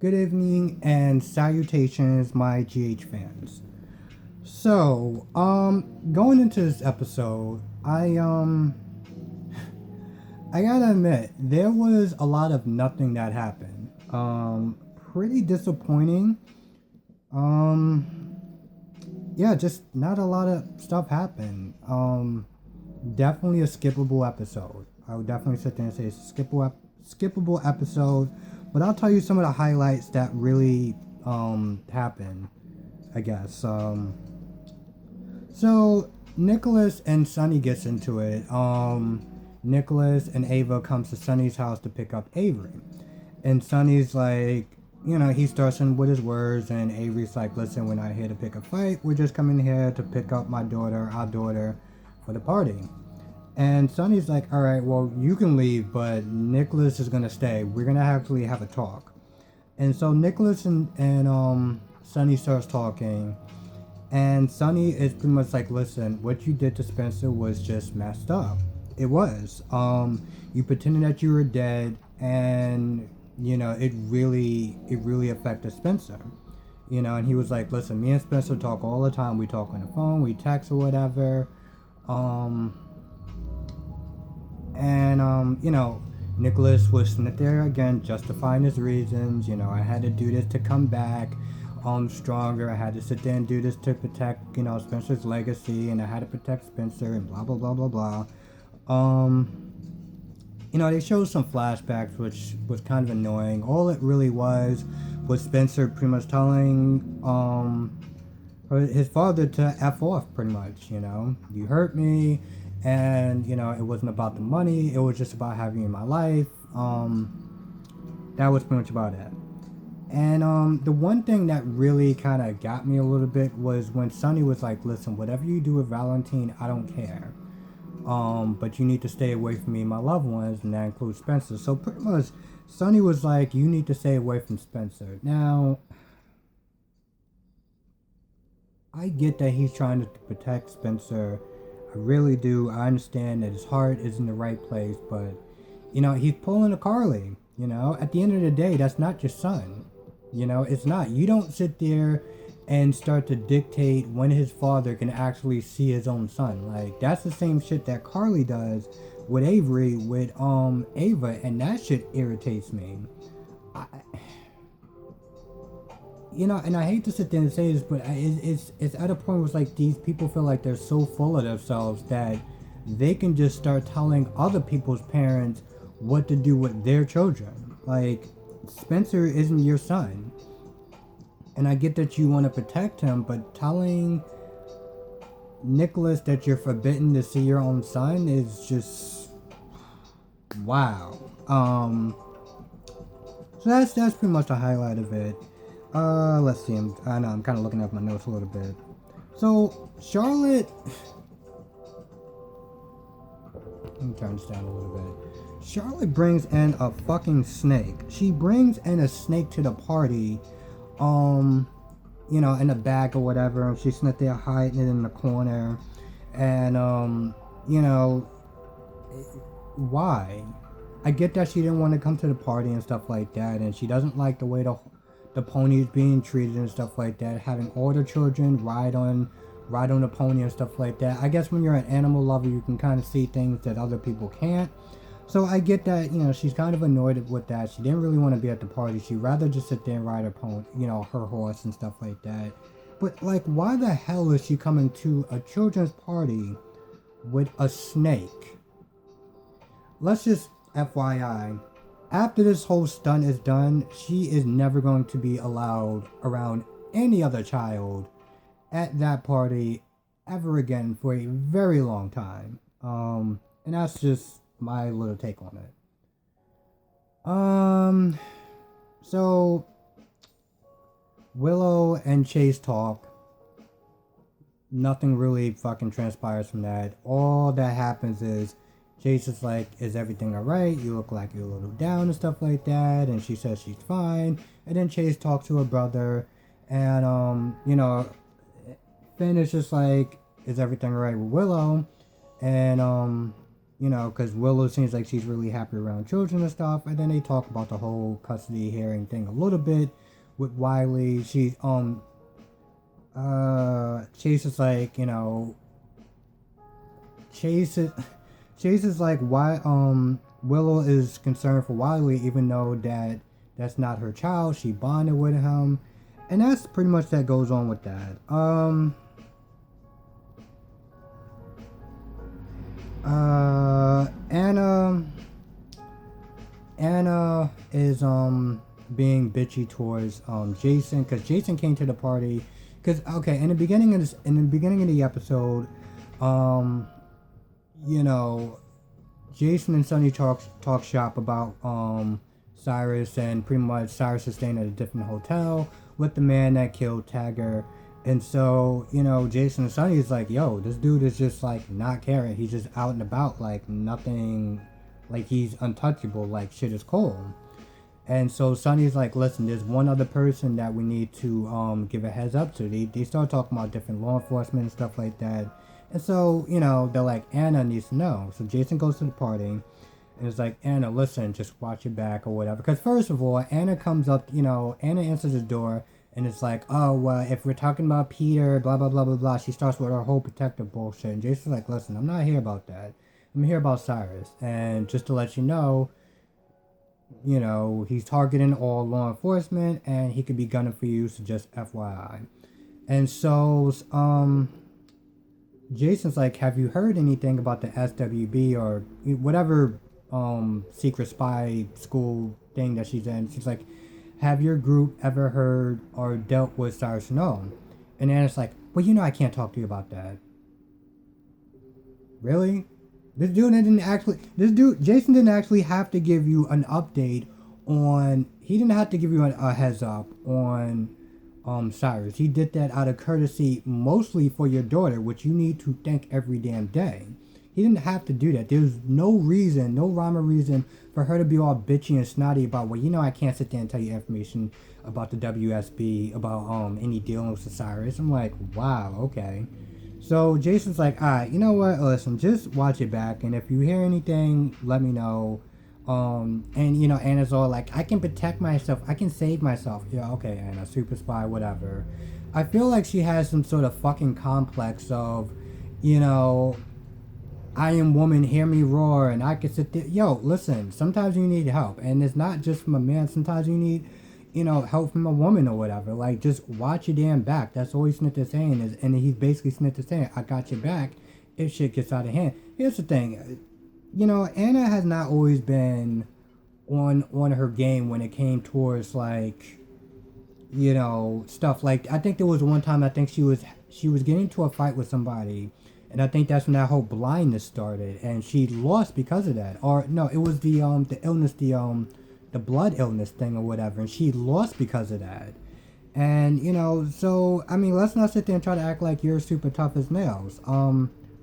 good evening, and salutations, my GH fans. So, going into this episode, I gotta admit, there was a lot of nothing that happened. Pretty disappointing. Um, yeah, just not a lot of stuff happened. Definitely a skippable episode. I would definitely sit there and say it's a skippable episode. But I'll tell you some of the highlights that really happened, I guess. So Nikolas and Sonny gets into it. Nikolas and Ava comes to Sonny's house to pick up Avery. And Sonny's like, he starts in with his words, and Avery's like, listen, we're not here to pick a fight. We're just coming here to pick up our daughter, for the party. And Sonny's like, all right, well, you can leave, but Nikolas is going to stay. We're going to actually have a talk. And so Nikolas and Sonny starts talking. And Sonny is pretty much like, listen, what you did to Spencer was just messed up. It was. You pretended that you were dead, and it really affected Spencer. And he was like, listen, me and Spencer talk all the time. We talk on the phone, we text or whatever. Nikolas was sitting there again, justifying his reasons. I had to do this to come back stronger. I had to sit there and do this to protect, Spencer's legacy, and I had to protect Spencer, and blah blah blah blah blah. They showed some flashbacks, which was kind of annoying. All it really was Spencer pretty much telling his father to F off, pretty much. You hurt me, and it wasn't about the money. It was just about having you in my life. That was pretty much about it. And the one thing that really kind of got me a little bit was when Sonny was like, listen, whatever you do with Valentine, I don't care. But you need to stay away from me and my loved ones, and that includes Spencer. So pretty much, Sonny was like, you need to stay away from Spencer. Now, I get that he's trying to protect Spencer. I really do. I understand that his heart is in the right place, but, he's pulling a Carly. At the end of the day, that's not your son. It's not. You don't sit there and start to dictate when his father can actually see his own son. Like, that's the same shit that Carly does with Avery, with Ava, and that shit irritates me. And I hate to sit there and say this, but it's at a point where it's like these people feel like they're so full of themselves that they can just start telling other people's parents what to do with their children. Like, Spencer isn't your son. And I get that you want to protect him, but telling Nikolas that you're forbidden to see your own son is just wow. So that's pretty much the highlight of it. Let's see. I know I'm kind of looking at my notes a little bit. So Charlotte, let me turn this down a little bit. Charlotte brings in a fucking snake. She brings in a snake to the party. In a bag or whatever, and she's sitting there hiding it in the corner, and why? I get that she didn't want to come to the party and stuff like that, and she doesn't like the way the pony is being treated and stuff like that, having all the children ride on the pony and stuff like that. I guess when you're an animal lover, you can kind of see things that other people can't. So I get that, she's kind of annoyed with that. She didn't really want to be at the party. She'd rather just sit there and ride her pony, her horse and stuff like that. But, like, why the hell is she coming to a children's party with a snake? Let's just FYI, after this whole stunt is done, she is never going to be allowed around any other child at that party ever again for a very long time. And that's just my little take on it. So Willow and Chase talk. Nothing really fucking transpires from that. All that happens is Chase is like, is everything alright? You look like you're a little down and stuff like that. And she says she's fine. And then Chase talks to her brother. And, Finn is just like, is everything alright with Willow? And, you know, because Willow seems like she's really happy around children and stuff. And then they talk about the whole custody hearing thing a little bit with Wiley. Chase is like, you know, Chase is Chase is like, why Willow is concerned for Wiley, even though that's not her child. She bonded with him, and that's pretty much that goes on with that. Anna is being bitchy towards Jason, because Jason came to the party. Because okay, in the beginning of the episode, you know, Jason and Sonny talk shop about Cyrus, and pretty much Cyrus is staying at a different hotel with the man that killed Tagger. And so, you know, Jason and Sonny is like, yo, this dude is just like not caring. He's just out and about like nothing, like he's untouchable, like shit is cold. And so Sonny's like, listen, there's one other person that we need to give a heads up to. They start talking about different law enforcement and stuff like that. And so, you know, they're like, Anna needs to know. So Jason goes to the party and it's like, Anna, listen, just watch your back or whatever. Because first of all, Anna comes up, you know, Anna answers the door and it's like, oh, well, if we're talking about Peter, blah, blah, blah, blah, blah. She starts with her whole protective bullshit. And Jason's like, listen, I'm not here about that. I'm here about Cyrus. And just to let you know, he's targeting all law enforcement and he could be gunning for you, so just FYI. And so, Jason's like, have you heard anything about the SWB or whatever secret spy school thing that she's in? She's like, have your group ever heard or dealt with Cyrus? No. And Anna's like, well, you know I can't talk to you about that. Really? Jason didn't actually have to give you an update on, he didn't have to give you a heads up on Cyrus. He did that out of courtesy, mostly for your daughter, which you need to thank every damn day. He didn't have to do that. There's no reason, no rhyme or reason for her to be all bitchy and snotty about, well, you know I can't sit there and tell you information about the WSB, about any dealings with Cyrus. I'm like, wow, okay. So Jason's like, alright, you know what, listen, just watch it back, and if you hear anything, let me know. And you know, Anna's all like, I can protect myself, I can save myself. Yeah, okay, Anna, super spy, whatever. I feel like she has some sort of fucking complex of, you know, I am woman, hear me roar, and I can sit there. Yo, listen, sometimes you need help, and it's not just from a man, sometimes you need, you know, help from a woman or whatever. Like, just watch your damn back. That's all Snitter's saying is, and he's basically Snitter's saying, I got your back if shit gets out of hand. Here's the thing, you know, Anna has not always been on her game when it came towards, like, you know, stuff like, I think there was one time, I think she was getting into a fight with somebody, and I think that's when that whole blindness started, and she lost because of that. Or no, it was the illness, the blood illness thing or whatever, and she lost because of that. And you know, so I mean, let's not sit there and try to act like you're super tough as nails.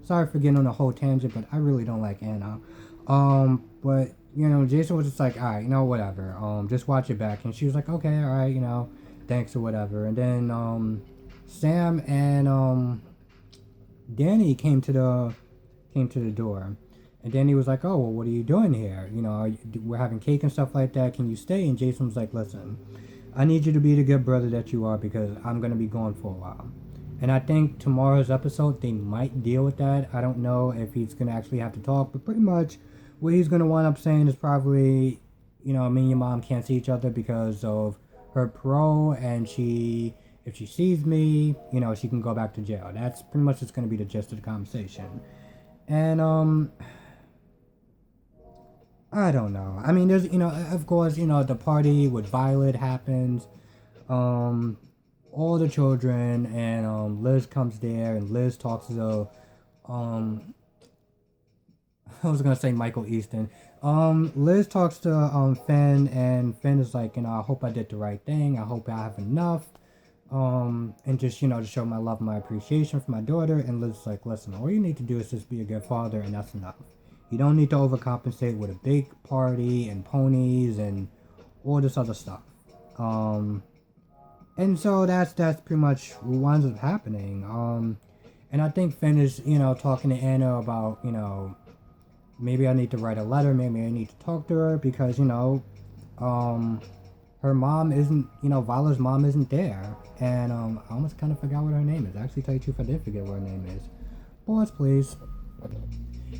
Sorry for getting on a whole tangent, but I really don't like Anna. But you know, Jason was just like, all right, you know, whatever. Just watch it back, and she was like, okay, all right, you know, thanks or whatever. And then Sam and Danny came to the door, and Danny was like, oh, well, what are you doing here? You know, we're having cake and stuff like that. Can you stay? And Jason was like, listen, I need you to be the good brother that you are, because I'm going to be gone for a while. And I think tomorrow's episode, they might deal with that. I don't know if he's going to actually have to talk, but pretty much what he's going to wind up saying is probably, you know, me and your mom can't see each other because of her parole, and if she sees me, you know, she can go back to jail. That's pretty much just going to be the gist of the conversation. And, I don't know. I mean, there's, you know, of course, you know, the party with Violet happens. All the children, and, Liz comes there, and Liz talks to the, I was gonna say Michael Easton. Liz talks to, Finn, and Finn is like, you know, I hope I did the right thing. I hope I have enough. And just, you know, to show my love and my appreciation for my daughter. And Liz is like, listen, all you need to do is just be a good father, and that's enough. You don't need to overcompensate with a big party and ponies and all this other stuff. And so that's pretty much what winds up happening. And I think Finn is, you know, talking to Anna about, you know, maybe I need to write a letter, maybe I need to talk to her, because, her mom isn't, Vala's mom isn't there. And I almost kind of forgot what her name is. Actually, tell you the truth, I did forget what her name is. Pause, please.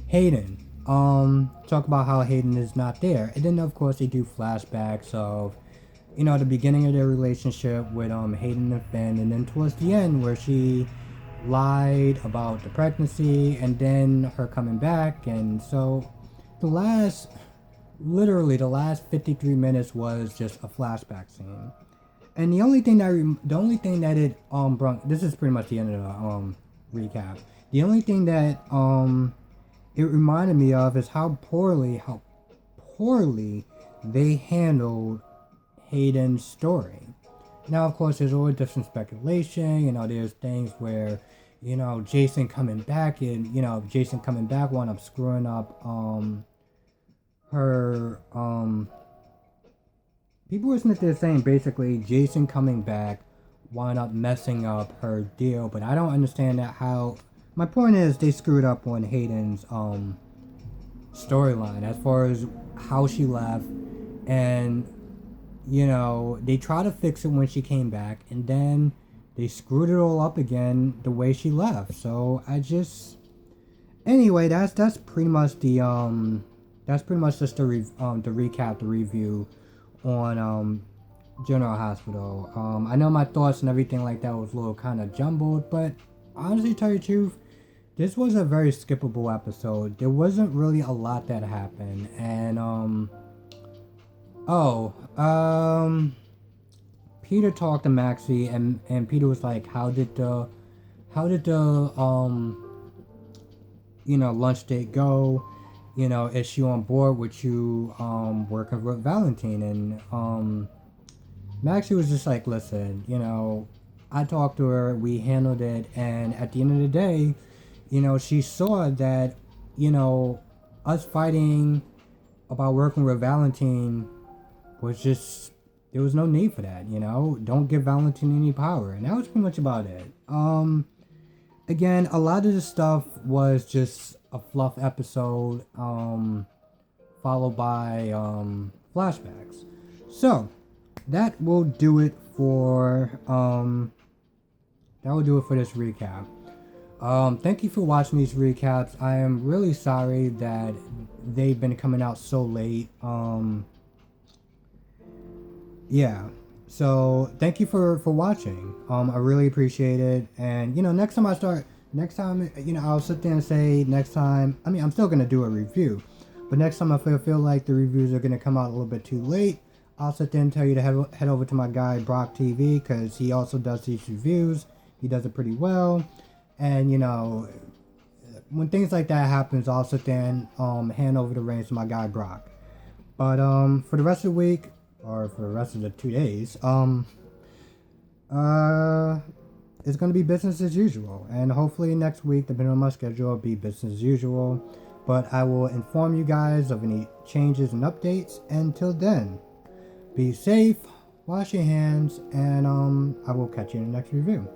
Hayden. Talk about how Hayden is not there. And then, of course, they do flashbacks of, the beginning of their relationship with Hayden and Finn. And then towards the end, where she lied about the pregnancy, and then her coming back. And so literally the last 53 minutes was just a flashback scene. And the only thing that it brought, this is pretty much the end of the recap. The only thing that it reminded me of is how poorly they handled Hayden's story. Now, of course, there's always just some speculation. There's things where, Jason coming back, and Jason coming back wound up screwing up her people were there saying basically Jason coming back wound up messing up her deal, but I don't understand that. How my point is, they screwed up on Hayden's storyline as far as how she left, and they tried to fix it when she came back, and then they screwed it all up again the way she left. So anyway, that's pretty much the just the recap, the review on General Hospital. I know my thoughts and everything like that was a little kind of jumbled, but honestly, tell you the truth, this was a very skippable episode. There wasn't really a lot that happened, and Peter talked to Maxie, and Peter was like, how did the lunch date go? Is she on board with you working with Valentine? And Maxie was just like, listen, I talked to her, we handled it, and at the end of the day, she saw that, us fighting about working with Valentine was just, there was no need for that, don't give Valentine any power. And that was pretty much about it. Again, a lot of the stuff was just a fluff episode, followed by flashbacks. So that will do it for this recap. Thank you for watching these recaps. I am really sorry that they've been coming out so late. Yeah. So thank you for watching. I really appreciate it. And next time, I'll sit there and say next time. I mean, I'm still gonna do a review, but next time I feel like the reviews are gonna come out a little bit too late, I'll sit there and tell you to head over to my guy Brock TV, because he also does these reviews. He does it pretty well, and when things like that happens, I'll sit there and hand over the reins to my guy Brock. But for the rest of the week, or for the rest of the 2 days, it's going to be business as usual. And hopefully next week, depending on my schedule, it'll be business as usual. But I will inform you guys of any changes and updates. Until then, be safe, wash your hands, and I will catch you in the next review.